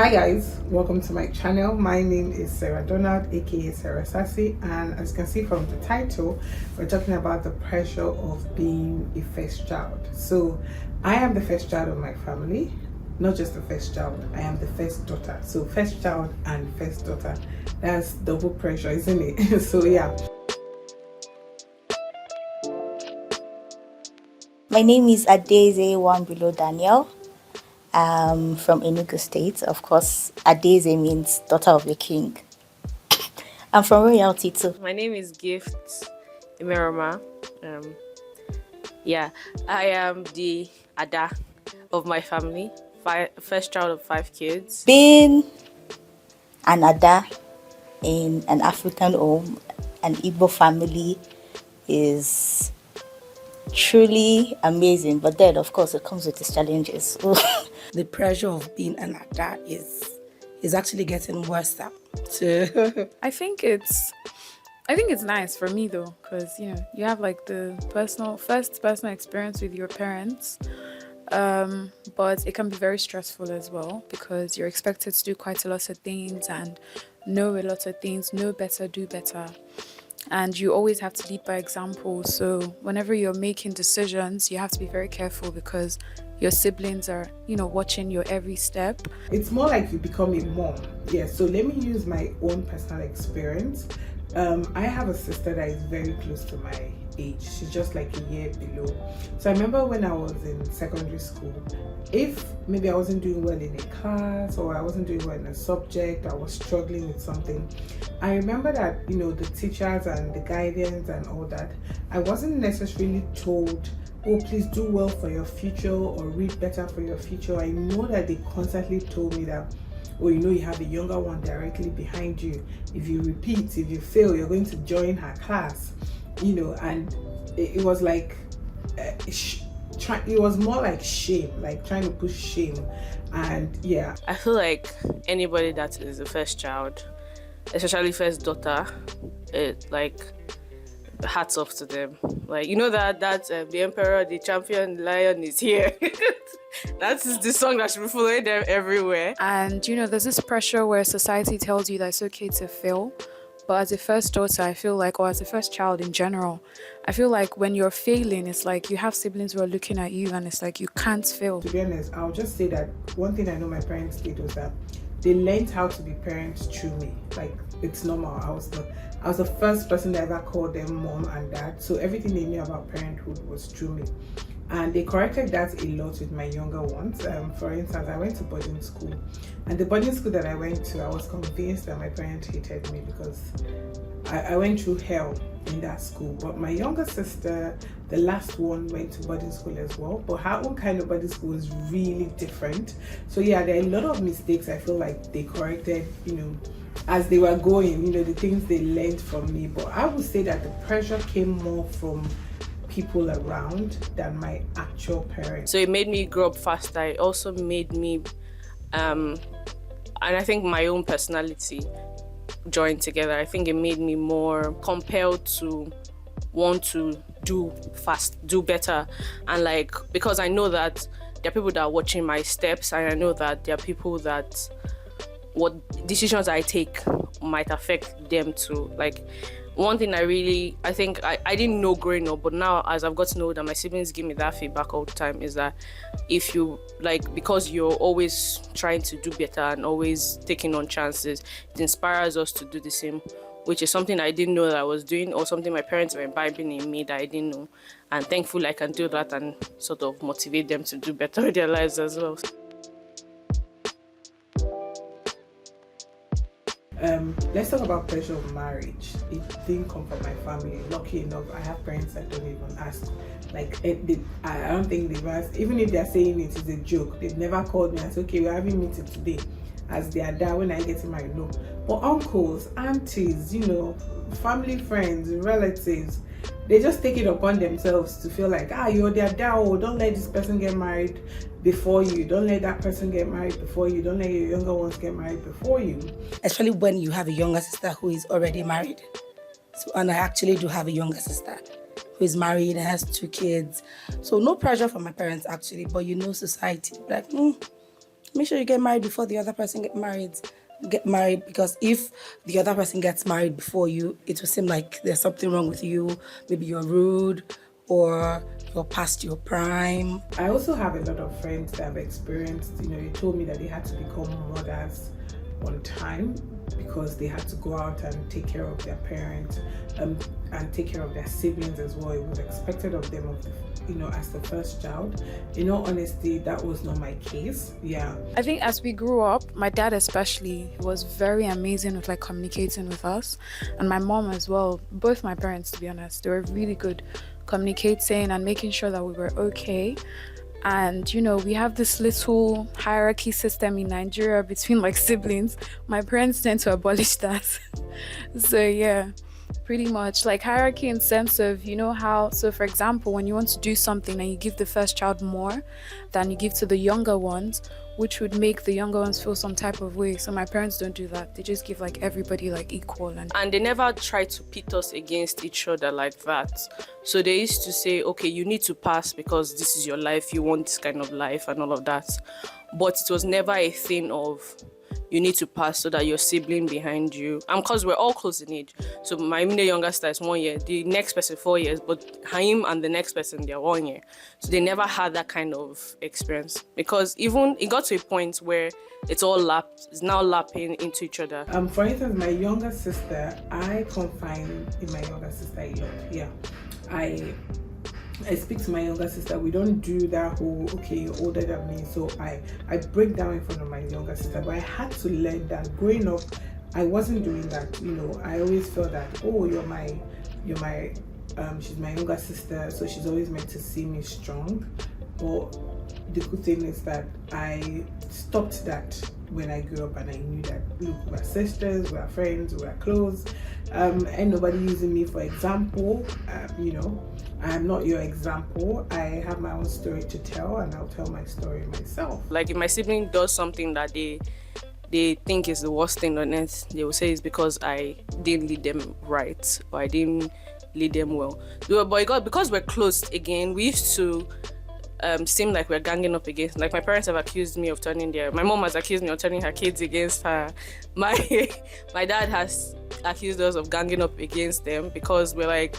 Hi guys, welcome to my channel. My name is Sarah Donald, aka Sarah Sassy, and as you can see from the title, we're talking about the pressure of being a first child. So I am the first child of my family, not just the first child, I am the first daughter. So first child and first daughter, that's double pressure, isn't it? So yeah. My name is Adeze One Below Daniel. I'm from Enugu State. Of course, Adeze means daughter of the king. I'm from royalty too. My name is Gift Imeroma. I am the Ada of my family, first child of 5 kids. Being an Ada in an African home, an Igbo family, is truly amazing. But then, of course, it comes with its challenges. The pressure of being an adult is actually getting worse now. I think it's nice for me though, because you have like the first personal experience with your parents, but it can be very stressful as well because you're expected to do quite a lot of things and know a lot of things, know better, do better, and you always have to lead by example. So whenever you're making decisions, you have to be very careful because your siblings are watching your every step. It's more like you become a mom. Yeah, so let me use my own personal experience. I have a sister that is very close to my age. She's just like a year below. So I remember when I was in secondary school, if maybe I wasn't doing well in a class or I wasn't doing well in a subject, I was struggling with something, I remember that the teachers and the guidance and all that, I wasn't necessarily told, oh, please do well for your future or read better for your future. I know that they constantly told me that, oh, you have a younger one directly behind you. If you repeat, if you fail, you're going to join her class, and it was like, it was more like shame, like trying to push shame. And yeah. I feel like anybody that is the first child, especially first daughter, hats off to them. Like, that the emperor, the champion, the lion is here. That is the song that should be following them everywhere. And there's this pressure where society tells you that it's okay to fail, but as a first daughter, I feel like, or as a first child in general, I feel like when you're failing, it's like you have siblings who are looking at you and it's like you can't fail. To be honest, I'll just say that one thing I know my parents did was that they learned how to be parents through me. Like, it's normal. I was the first person that ever called them mom and dad. So everything they knew about parenthood was through me. And they corrected that a lot with my younger ones. For instance, I went to boarding school. And the boarding school that I went to, I was convinced that my parents hated me because I went through hell in that school. But my younger sister, the last one, went to boarding school as well. But her own kind of boarding school was really different. So yeah, there are a lot of mistakes I feel like they corrected, as they were going, the things they learned from me. But I would say that the pressure came more from people around than my actual parents. So it made me grow up faster. It also made me, and I think my own personality joined together. I think it made me more compelled to want to do better, and because I know that there are people that are watching my steps, and I know that there are people that what decisions I take might affect them too. Like, one thing I think I didn't know growing up, but now as I've got to know that my siblings give me that feedback all the time, is that if you because you're always trying to do better and always taking on chances, it inspires us to do the same, which is something I didn't know that I was doing, or something my parents were imbibing in me that I didn't know. And thankfully I can do that and sort of motivate them to do better with their lives as well. Let's talk about pressure of marriage. It didn't come from my family. Lucky enough, I have parents that don't even ask. I don't think they've asked. Even if they're saying it is a joke, they've never called me and said, okay, we're having a meeting today. As their dad, when I get married, no. But uncles, aunties, family, friends, relatives, they just take it upon themselves to feel like, you're their dad, don't let this person get married before you, don't let that person get married before you, don't let your younger ones get married before you. Especially when you have a younger sister who is already married. So, and I actually do have a younger sister who is married and has 2 kids. So no pressure from my parents actually, but society, like, Make sure you get married before the other person get married. Get married, because if the other person gets married before you, it will seem like there's something wrong with you. Maybe you're rude or you're past your prime. I also have a lot of friends that have experienced, they told me that they had to become mothers on time because they had to go out and take care of their parents and take care of their siblings as well. It was expected of them, as the first child. In all honesty, that was not my case. Yeah. I think as we grew up, my dad especially was very amazing with like communicating with us, and my mom as well. Both my parents, to be honest, they were really good communicating and making sure that we were okay. And we have this little hierarchy system in Nigeria between like siblings. My parents tend to abolish that. So yeah, pretty much like hierarchy in sense of how, so for example, when you want to do something and you give the first child more than you give to the younger ones, which would make the younger ones feel some type of way. So my parents don't do that. They just give like everybody like equal, and they never try to pit us against each other like that. So they used to say, okay, you need to pass because this is your life, you want this kind of life and all of that. But it was never a thing of you need to pass so that your sibling behind you, and because we're all close in age, so my immediate younger sister is 1 year, the next person 4 years, but him and the next person, they're 1 year. So they never had that kind of experience, because even it got to a point where it's now lapping into each other. For instance, my younger sister, I confide in my younger sister a lot. Yeah, I speak to my younger sister. We don't do that whole, okay, you're older than me, so I break down in front of my younger sister. But I had to learn that growing up, I wasn't doing that. I always felt that, oh, she's my younger sister, so she's always meant to see me strong. But the good thing is that I stopped that when I grew up, and I knew that, look, we're sisters, we're friends, we're close, and nobody using me for example. I am not your example. I have my own story to tell, and I'll tell my story myself. Like if my sibling does something that they think is the worst thing on earth, they will say it's because I didn't lead them right, or I didn't lead them well. But because we're close again, we used to seem like we're ganging up against, like my parents have accused me of my mom has accused me of turning her kids against her. My dad has accused us of ganging up against them, because we're like,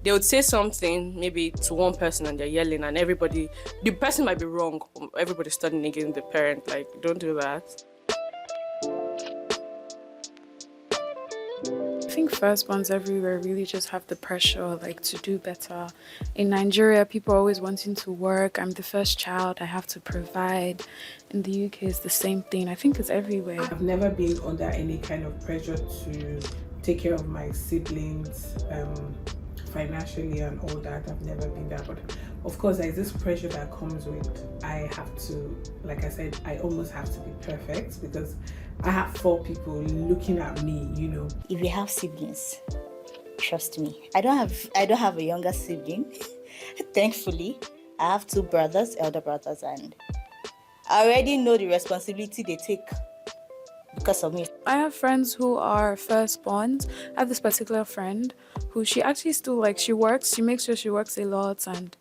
they would say something maybe to one person and they're yelling, and the person might be wrong, everybody's turning against the parent. Like, don't do that. I think firstborns everywhere really just have the pressure like to do better. In Nigeria, people are always wanting to work. I'm the first child, I have to provide. In the UK, it's the same thing. I think it's everywhere. I've never been under any kind of pressure to take care of my siblings financially and all that. I've never been there, but of course there's this pressure that comes with, I have to, like I said, I almost have to be perfect because I have 4 people looking at me. If you have siblings, trust me, I don't have a younger sibling. Thankfully, I have 2 brothers, elder brothers, and I already know the responsibility they take because of me. I have friends who are firstborns. I have this particular friend who she actually still she works. She makes sure she works a lot, and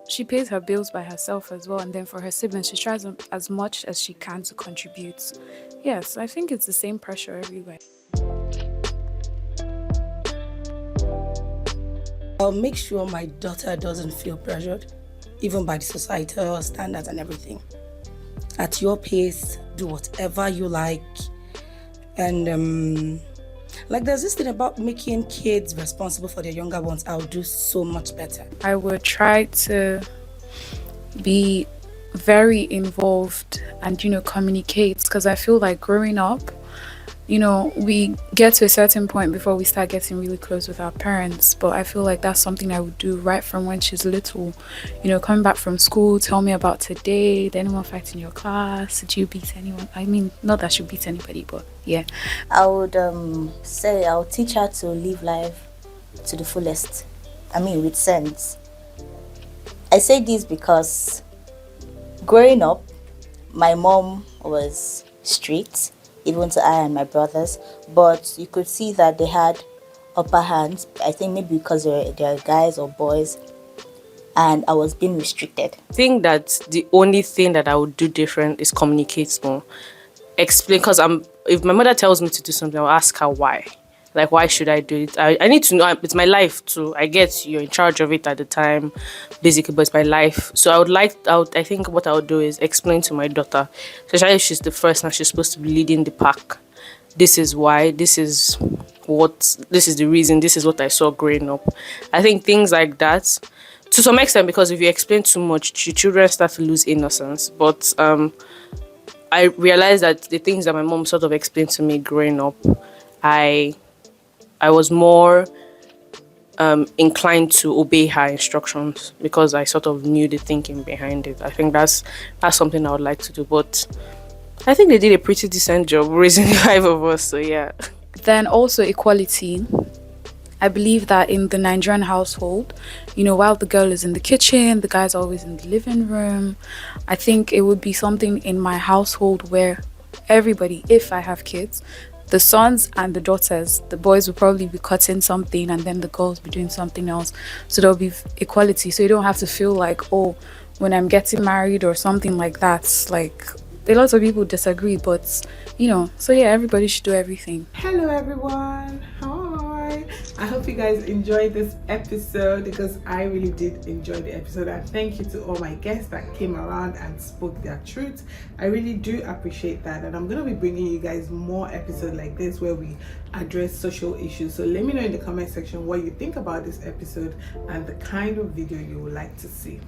she pays her bills by herself as well. And then for her siblings, she tries as much as she can to contribute. Yes, I think it's the same pressure everywhere. I'll make sure my daughter doesn't feel pressured, even by the societal standards and everything. At your pace, do whatever you like. And there's this thing about making kids responsible for their younger ones. I'll do so much better. I would try to be very involved and communicate, because I feel like growing up, we get to a certain point before we start getting really close with our parents. But I feel like that's something I would do right from when she's little. Coming back from school, tell me about today. Did anyone fight in your class? Did you beat anyone? I mean, not that she beat anybody, but yeah. I would say I'll teach her to live life to the fullest. With sense. I say this because growing up, my mom was strict, even to I and my brothers, but you could see that they had upper hands. I think maybe because they're guys or boys. and I was being restricted. I think that the only thing that I would do different is communicate more. Explain, because if my mother tells me to do something, I'll ask her why. Like, why should I do it? I need to know. It's my life too. I get you're in charge of it at the time, basically, but it's my life. So I think what I would do is explain to my daughter, especially if she's the first and she's supposed to be leading the pack. This is why. This is the reason. This is what I saw growing up. I think things like that, to some extent, because if you explain too much, your children start to lose innocence. But I realized that the things that my mom sort of explained to me growing up, I was more inclined to obey her instructions because I sort of knew the thinking behind it. I think that's something I would like to do. But I think they did a pretty decent job raising 5 of us. So yeah. Then also equality. I believe that in the Nigerian household, while the girl is in the kitchen, the guy's always in the living room. I think it would be something in my household where everybody, if I have kids, the sons and the daughters, the boys will probably be cutting something and then the girls be doing something else. So there'll be equality. So you don't have to feel like, oh, when I'm getting married or something like that, like a lot of people disagree, but so yeah, everybody should do everything. Hello everyone, hi. I hope you guys enjoyed this episode, because I really did enjoy the episode, and thank you to all my guests that came around and spoke their truth. I really do appreciate that, and I'm going to be bringing you guys more episodes like this where we address social issues. So let me know in the comment section what you think about this episode and the kind of video you would like to see.